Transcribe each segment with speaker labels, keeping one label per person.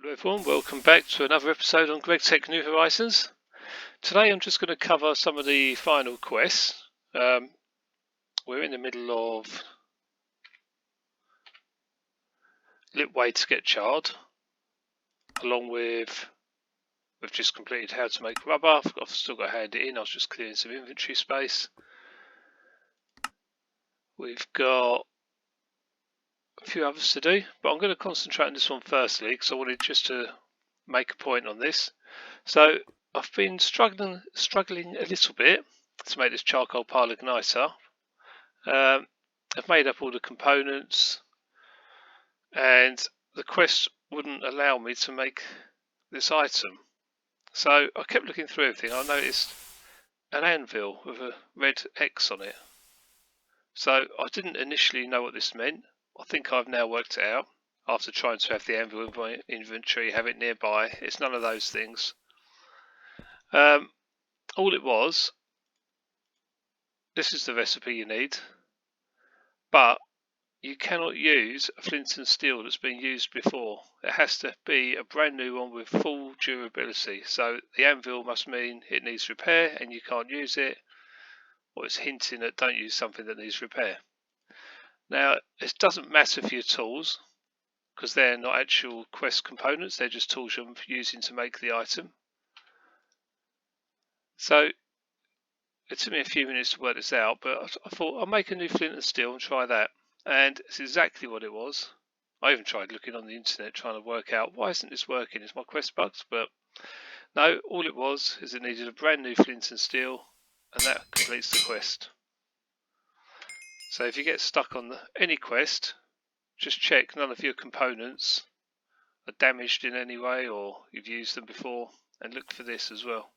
Speaker 1: Hello everyone, welcome back to another episode on Gregtech New Horizons. Today I'm just going to cover some of the final quests. We're in the middle of Lit Way to get charred, along with we've just completed how to make rubber. I've still got to hand it in, I was just clearing some inventory space. We've got a few others to do, but I'm going to concentrate on this one firstly because I wanted just to make a point on this. So I've been struggling a little bit to make this charcoal pile igniter. I've made up all the components and the quest wouldn't allow me to make this item. So I kept looking through everything. I noticed an anvil with a red X on it. So I didn't initially know what this meant. I think I've now worked it out after trying to have the anvil in my inventory, have it nearby. It's none of those things. All it was, this is the recipe you need, but you cannot use a flint and steel that's been used before. It has to be a brand new one with full durability. So the anvil must mean it needs repair and you can't use it, or it's hinting at don't use something that needs repair. Now, it doesn't matter for your tools because they're not actual quest components, they're just tools you're using to make the item. So it took me a few minutes to work this out, but I thought I'll make a new flint and steel and try that. And it's exactly what it was. I even tried looking on the internet trying to work out why isn't this working, is my quest bugs? But no, all it was is it needed a brand new flint and steel, and that completes the quest. So if you get stuck on any quest, just check none of your components are damaged in any way or you've used them before, and look for this as well.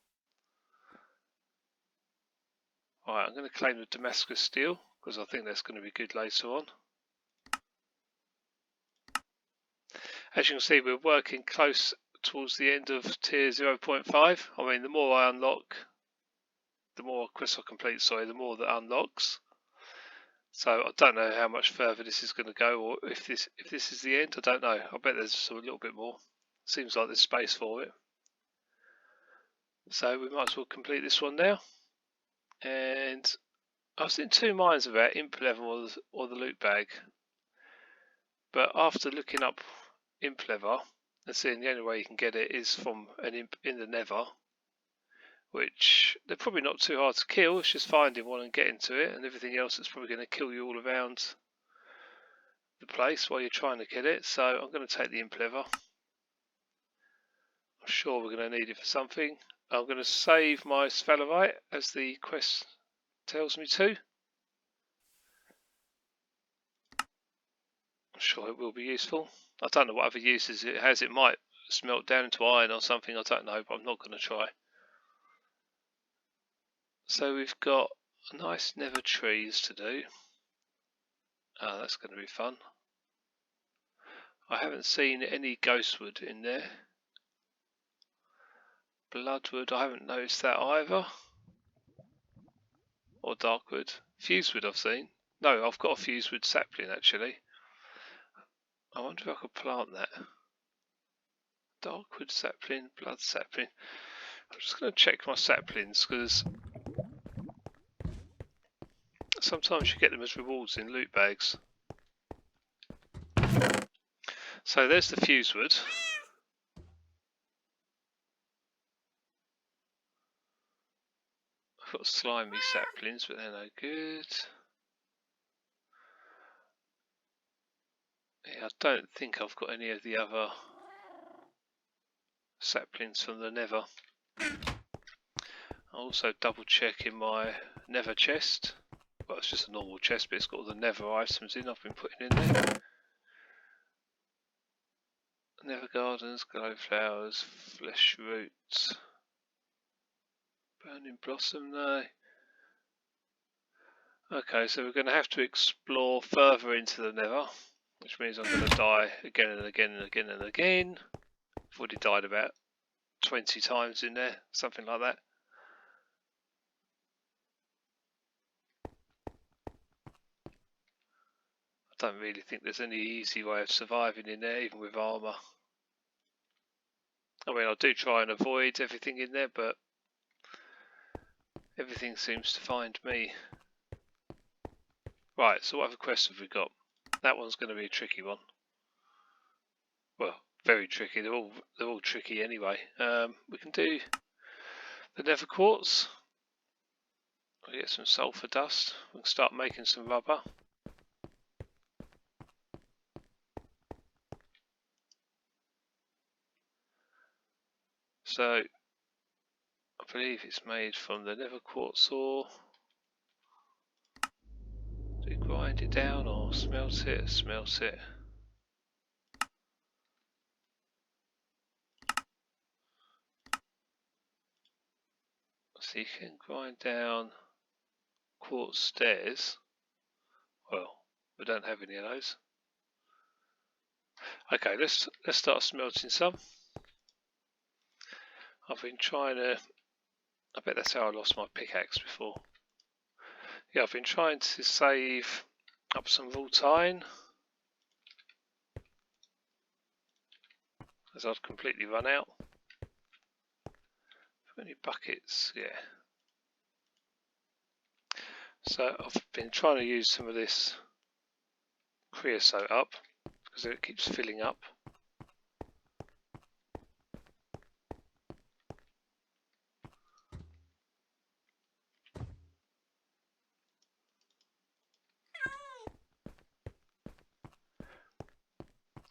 Speaker 1: Alright, I'm going to claim the Damascus steel because I think that's going to be good later on. As you can see, we're working close towards the end of tier 0.5. I mean, the more I unlock, the more quests I complete, the more that unlocks. So I don't know how much further this is going to go, or if this is the end, I don't know. I bet there's a little bit more. Seems like there's space for it. So we might as well complete this one now. And I was in two minds about imp leather or the loot bag. But after looking up imp leather and seeing the only way you can get it is from an imp in the nether, which they're probably not too hard to kill, it's just finding one and getting to it, and everything else that's probably going to kill you all around the place while you're trying to get it. So I'm going to take the imp leather. I'm sure we're going to need it for something. I'm going to save my sphalerite as the quest tells me to. I'm sure it will be useful. I don't know what other uses it has. It might smelt down into iron or something, I don't know, but I'm not going to try. So we've got nice nether trees to do. Oh, that's going to be fun. I haven't seen any ghostwood in there. Bloodwood, I haven't noticed that either. Or darkwood. Fusewood I've seen. No, I've got a fusewood sapling actually. I wonder if I could plant that. Darkwood sapling, blood sapling. I'm just going to check my saplings because sometimes you get them as rewards in loot bags. So there's the fusewood. I've got slimy saplings, but they're no good. Yeah, I don't think I've got any of the other saplings from the nether. I'll also double check in my nether chest. Well, it's just a normal chest, but it's got all the nether items in I've been putting in there. Nether gardens, glow flowers, flesh roots, burning blossom, no. Okay, so we're going to have to explore further into the nether, which means I'm going to die again and again and again and again. I've already died about 20 times in there, something like that. I don't really think there's any easy way of surviving in there, even with armour. I mean, I do try and avoid everything in there, but everything seems to find me. Right, so what other questions have we got? That one's going to be a tricky one. Well, very tricky. They're all tricky anyway. We can do the nether quartz. We'll get some sulfur dust. We can start making some rubber. So I believe it's made from the nether quartz ore. Do we grind it down or smelt it? Smelt it. So you can grind down quartz stairs. Well, we don't have any of those. Okay, let's start smelting some. I've been trying to. I bet that's how I lost my pickaxe before. Yeah, I've been trying to save up some Voltine as I've completely run out. How many buckets? Yeah. So I've been trying to use some of this creosote up because it keeps filling up.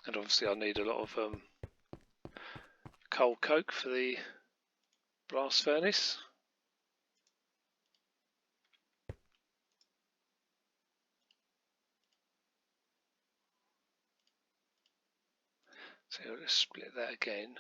Speaker 1: And obviously I need a lot of coal coke for the blast furnace. So let's split that again.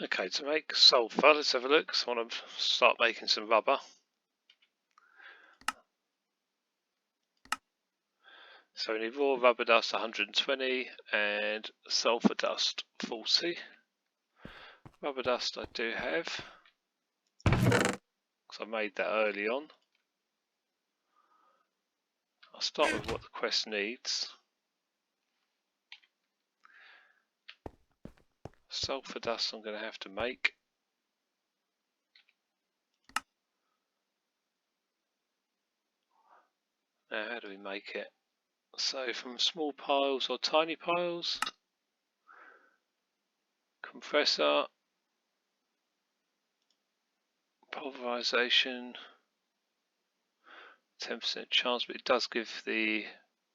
Speaker 1: Okay, to make sulfur, let's have a look. So I want to start making some rubber. So we need raw rubber dust 120 and sulfur dust 40. Rubber dust I do have, because I made that early on. I'll start with what the quest needs. Sulfur dust I'm going to have to make. Now how do we make it? So from small piles or tiny piles, compressor, pulverization, 10% chance, but it does give the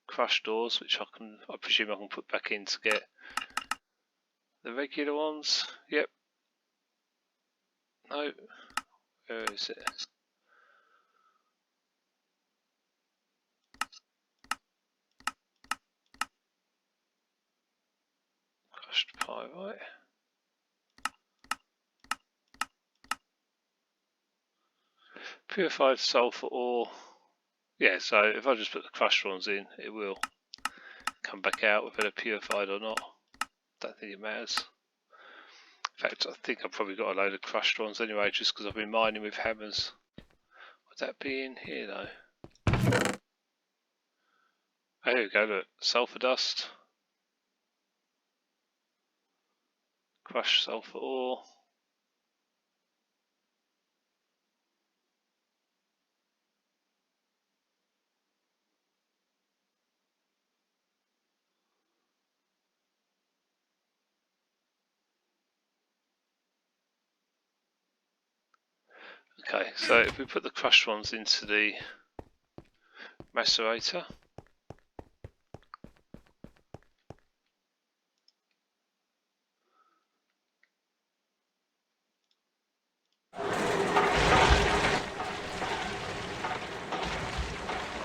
Speaker 1: crushed ores, which I presume I can put back in to get the regular ones. Yep. No. Where is it? Crushed pyrite. Purified sulfur ore. Yeah, so if I just put the crushed ones in, it will come back out whether they're purified or not. Don't think it matters. In fact, I think I've probably got a load of crushed ones anyway, just because I've been mining with hammers. Would that be in here though? Oh, here we go, look. Sulfur dust. Crushed sulfur ore. Okay, so if we put the crushed ones into the macerator,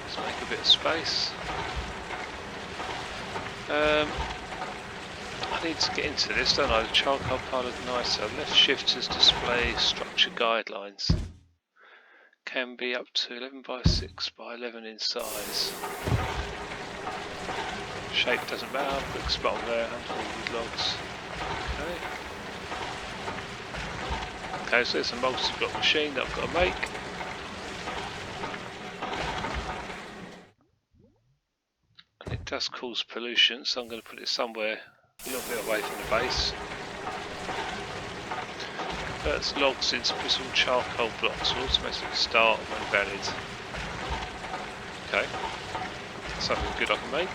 Speaker 1: let's make a bit of space. I need to get into this, don't I? The charcoal pile igniter. Left shifters display structure guidelines. Can be up to 11 by 6 by 11 in size. Shape doesn't matter, quick spot on there, handful of logs. Okay, so there's a multi-block machine that I've got to make. And it does cause pollution, so I'm going to put it somewhere a little bit away from the base. Converts logs into bristle charcoal blocks will automatically start when valid. Okay, something good I can make.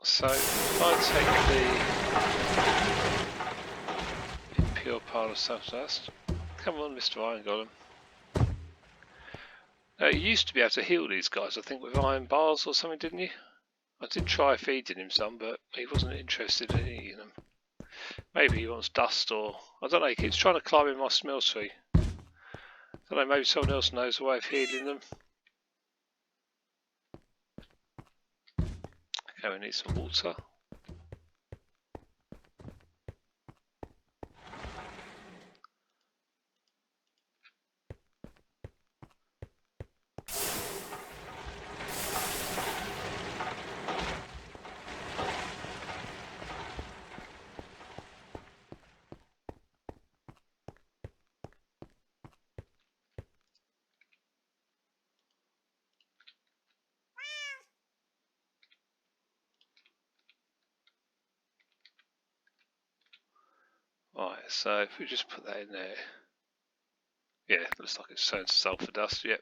Speaker 1: So if I take the impure pile of sulfur-dust, come on Mr. Iron Golem. Now you used to be able to heal these guys, I think with iron bars or something, didn't you? I did try feeding him some, but he wasn't interested in eating them. Maybe he wants dust, or I don't know, he keeps trying to climb in my smeltery. I don't know, maybe someone else knows a way of healing them. Okay, we need some water. Right, so if we just put that in there, yeah, looks like it's turned to sulphur dust, yep.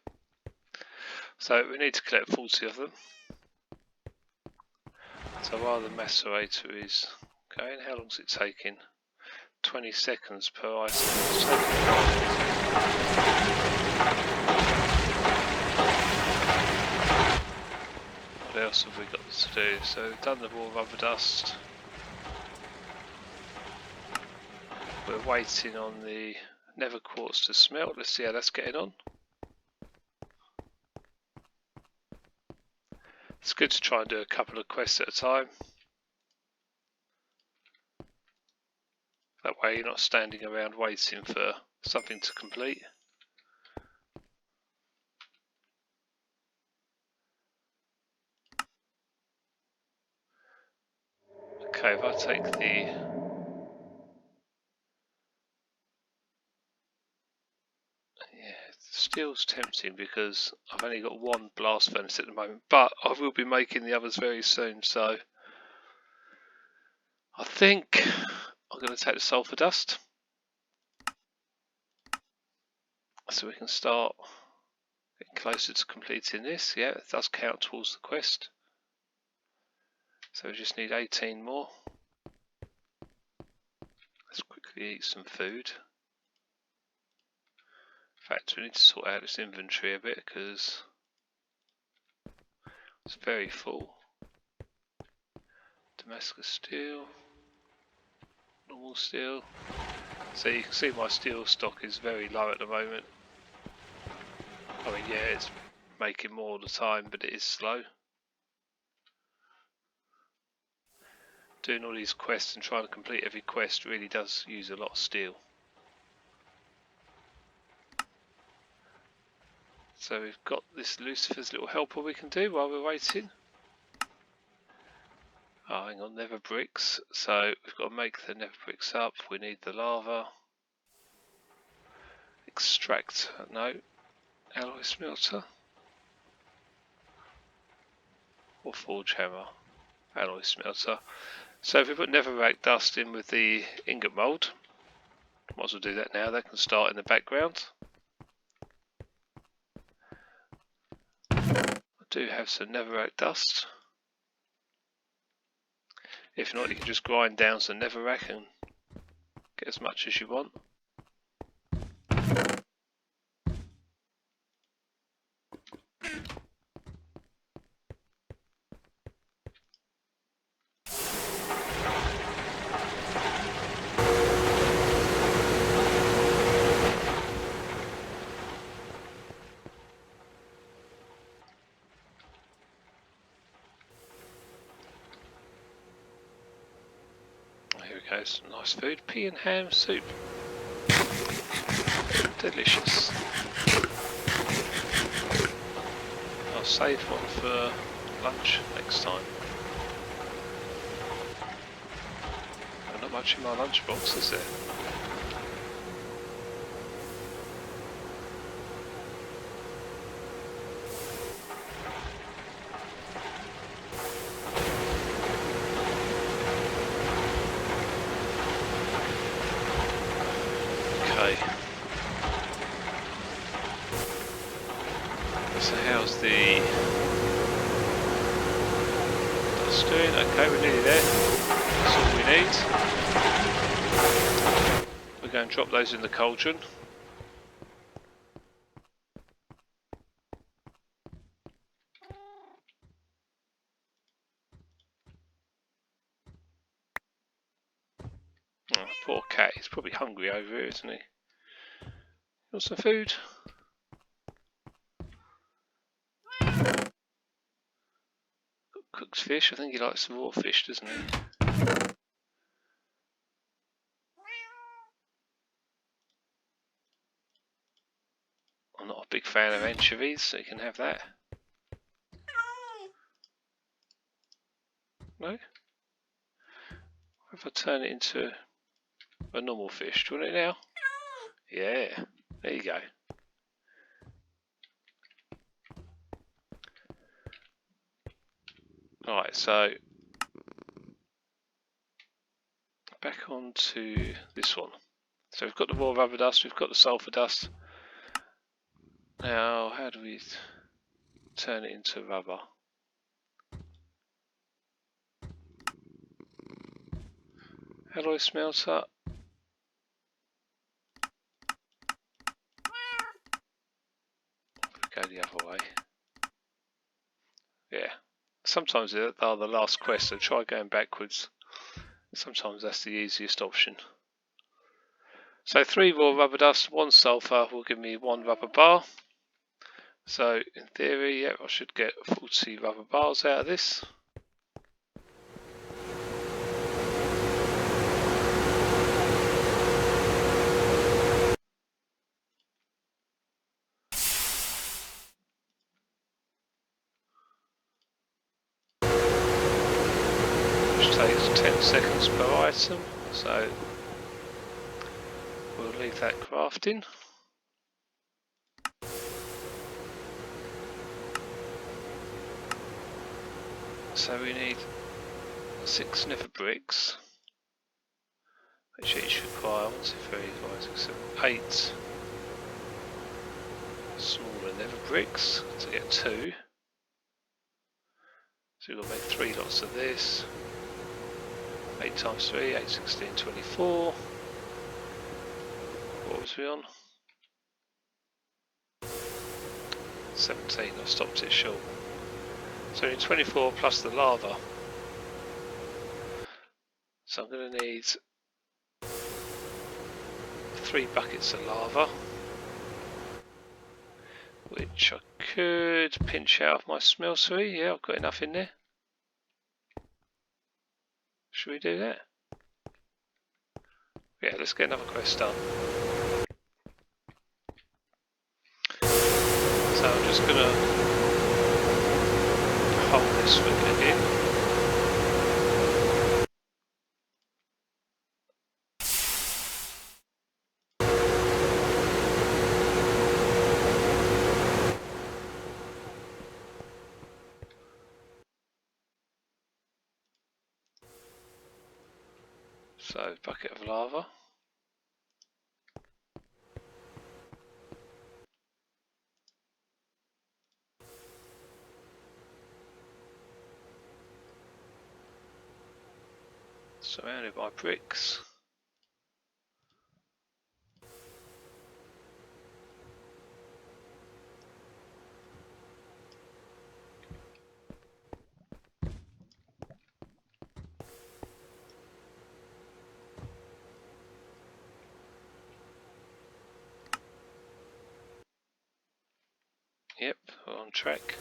Speaker 1: So we need to collect 40 of them. So while the macerator is going, how long is it taking? 20 seconds per item. What else have we got to do? So we've done the raw rubber dust. We're waiting on the nether quartz to smelt. Let's see how that's getting on. It's good to try and do a couple of quests at a time. That way you're not standing around waiting for something to complete. Okay, if I take the steel's tempting because I've only got one blast furnace at the moment, but I will be making the others very soon, so I think I'm going to take the sulphur dust so we can start getting closer to completing this. Yeah, it does count towards the quest. So we just need 18 more. Let's quickly eat some food. In fact, we need to sort out this inventory a bit because it's very full. Damascus steel, normal steel. So you can see my steel stock is very low at the moment. I mean, yeah, it's making more all the time, but it is slow. Doing all these quests and trying to complete every quest really does use a lot of steel. So we've got this Lucifer's little helper we can do while we're waiting. Oh, hang on, nether bricks. So we've got to make the nether bricks up. We need the lava. Extract, no. Alloy smelter. Or forge hammer. Alloy smelter. So if we put netherrack dust in with the ingot mould, might as well do that now, that can start in the background. I do have some netherrack dust. If not, you can just grind down some netherrack and get as much as you want. Okay, some nice food. Pea and ham soup. Delicious. save one for lunch next time. Not much in my lunchbox, is there? Okay. So how's the dust doing? Okay, we're nearly there. That's all we need. We're going to drop those in the cauldron. Oh, poor cat, he's probably hungry over here, isn't he? Want some food? Cooked fish, I think he likes some raw fish, doesn't he? I'm not a big fan of anchovies, so you can have that. No? If I turn it into a normal fish, do you want it now? Yeah, there you go. Alright, so back on to this one. So we've got the raw rubber dust, we've got the sulphur dust. Now, how do we turn it into rubber? Alloy smelter. Go the other way. Yeah. Sometimes they are the last quest, so try going backwards. Sometimes that's the easiest option. So 3 raw rubber dust, 1 sulphur will give me 1 rubber bar. So in theory, yeah, I should get 40 rubber bars out of this. Which takes 10 seconds per item, so we'll leave that crafting. So we need 6 nether bricks, which each require 1, 2, 3, 5, 6, 7, 8 smaller nether bricks to get 2. So we've got to make 3 lots of this. 8 times 3, 8, 16, 24. What was we on? 17, I've stopped it short. So we need 24 plus the lava. So I'm going to need 3 buckets of lava, which I could pinch out of my smeltery. Yeah, I've got enough in there. Should we do that? Yeah, let's get another quest done. So I'm just going to hold this wicket in. So, bucket of lava. Surrounded by bricks. Yep, we're on track.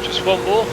Speaker 1: Just one more.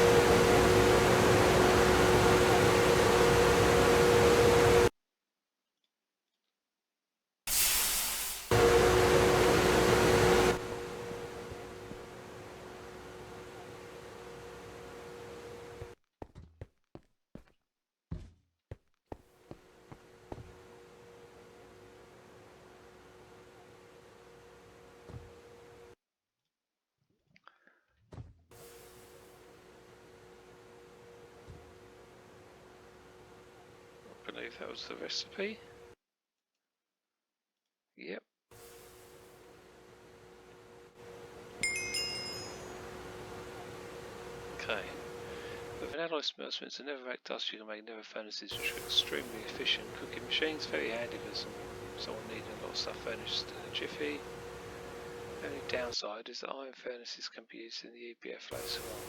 Speaker 1: if that was the recipe. Yep. Okay. With an alloy smelter, it's a never rack dust, you can make never furnaces which are extremely efficient cooking machines. Very handy for someone needing a lot of stuff furnished in a jiffy. The only downside is that iron furnaces can be used in the EBF later on.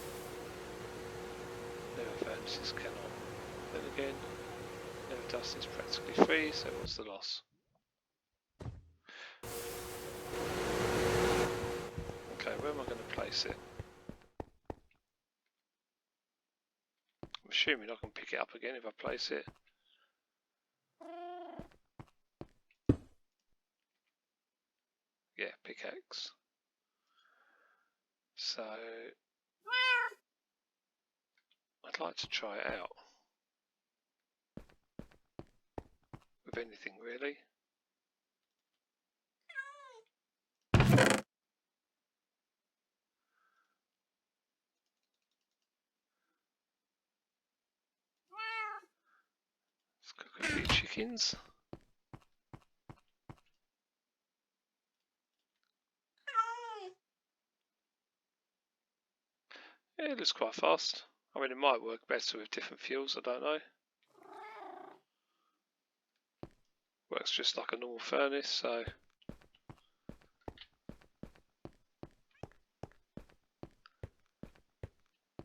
Speaker 1: Never furnaces cannot. Then again, never dust is practically free, so what's the loss? Okay, where am I going to place it? I'm assuming I can pick it up again if I place it. Yeah, pickaxe. So I'd like to try it out with anything really. Let's cook a few chickens. Yeah, it looks quite fast. I mean, it might work better with different fuels, I don't know. Works just like a normal furnace, so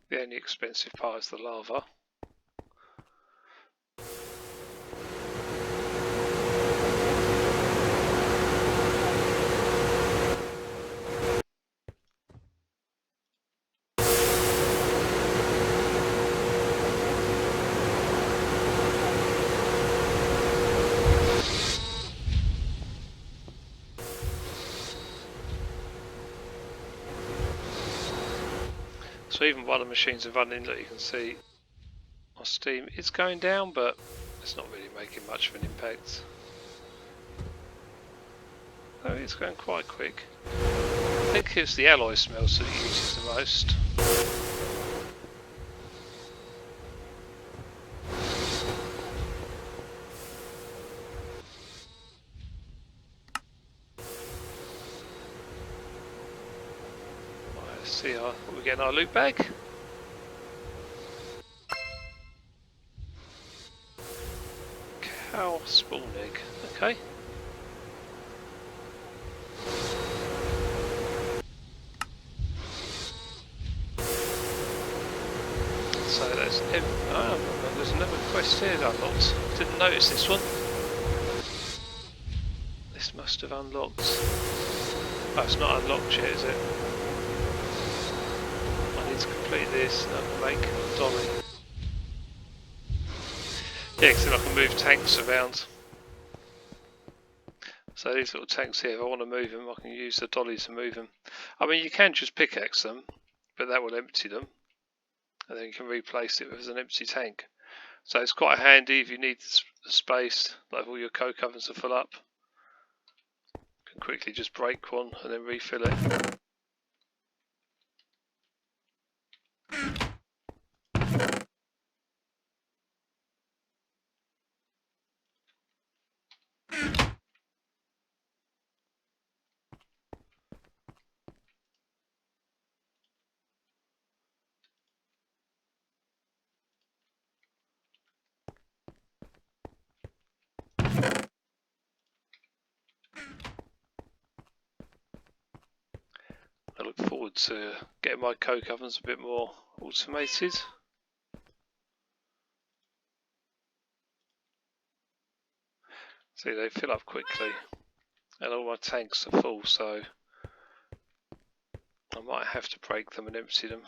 Speaker 1: the only expensive part is the lava. So even while the machines are running, look, you can see my steam is going down, but it's not really making much of an impact. Oh, it's going quite quick. I think it's the alloy smelter that uses the most. Right, let's see what we get in our loot bag. Cow spawn egg, okay. So there's another quest here that unlocked. Didn't notice this one. This must have unlocked. Oh, it's not unlocked yet, is it? I need to complete this and I can make a dolly. Yeah, because then I can move tanks around. So these little tanks here, if I want to move them, I can use the dolly to move them. I mean, you can just pickaxe them, but that will empty them. And then you can replace it with an empty tank. So it's quite handy if you need the space, like if all your coke ovens are full up. You can quickly just break one and then refill it. I look forward to getting my coke ovens a bit more automated. See, they fill up quickly and all my tanks are full, so I might have to break them and empty them.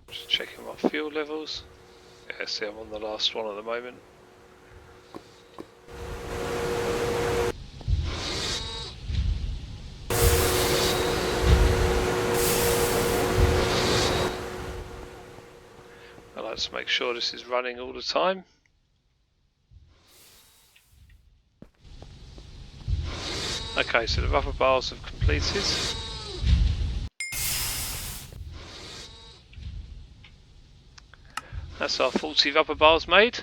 Speaker 1: Just checking my fuel levels. Yeah, see, I'm on the last one at the moment. I like to make sure this is running all the time. Okay, so the rubber bars have completed. that's our 40 rubber bars made.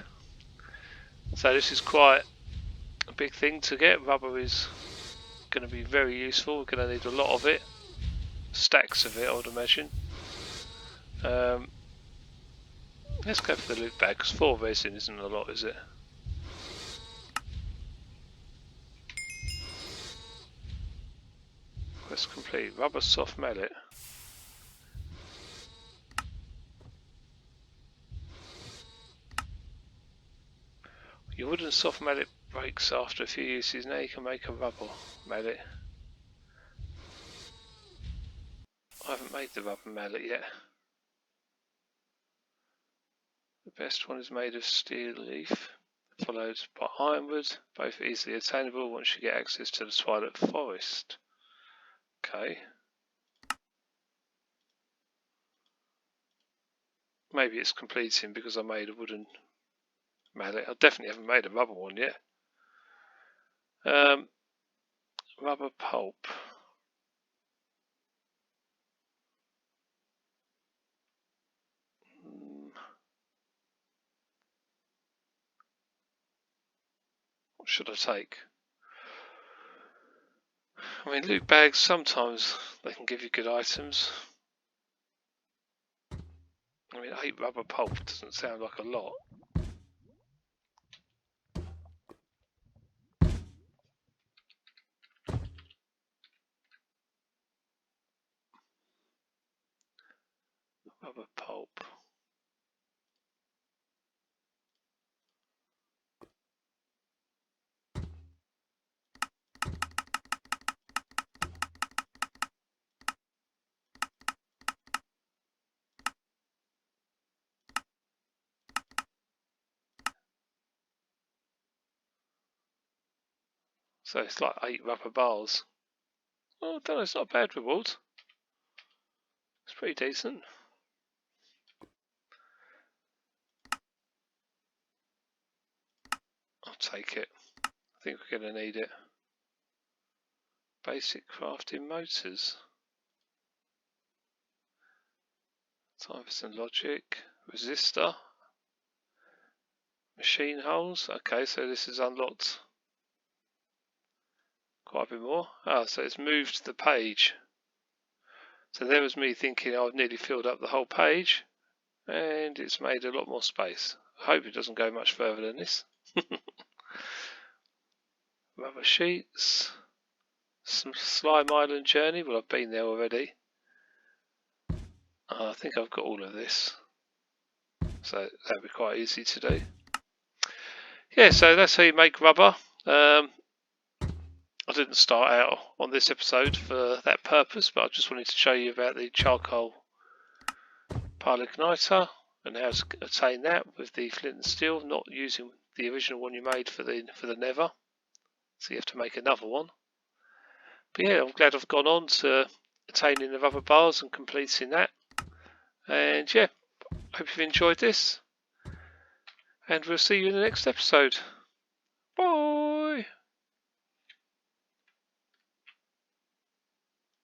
Speaker 1: So this is quite a big thing to get. Rubber is going to be very useful. We're going to need a lot of it, stacks of it I would imagine. Let's go for the loop bag because 4 resin isn't a lot, is it? Quest complete. Rubber soft mallet. Your wooden soft mallet breaks after a few uses. Now you can make a rubber mallet. I haven't made the rubber mallet yet. The best one is made of steel leaf, followed by ironwood, both easily attainable once you get access to the Twilight Forest. Okay. Maybe it's completing because I made a wooden mallet. I definitely haven't made a rubber one yet. Rubber pulp. What should I take? I mean, loot bags, sometimes they can give you good items. I mean, 8 rubber pulp doesn't sound like a lot. Rubber pulp. So it's like 8 rubber bars. Oh, I don't know, it's not a bad reward. It's pretty decent. I'll take it. I think we're going to need it. Basic crafting motors. Tungsten logic. Resistor. Machine holes. Okay, so this is unlocked quite a bit more. So it's moved the page. So there was me thinking I've nearly filled up the whole page, and it's made a lot more space. I hope it doesn't go much further than this. Rubber sheets. Some Slime Island journey. Well, I've been there already. I think I've got all of this, so that'll be quite easy to do. Yeah, so that's how you make rubber. I didn't start out on this episode for that purpose, but I just wanted to show you about the charcoal pile igniter and how to attain that with the flint and steel, not using the original one you made for the Nether. So you have to make another one. But yeah, I'm glad I've gone on to attaining the rubber bars and completing that. And yeah, hope you've enjoyed this, and we'll see you in the next episode.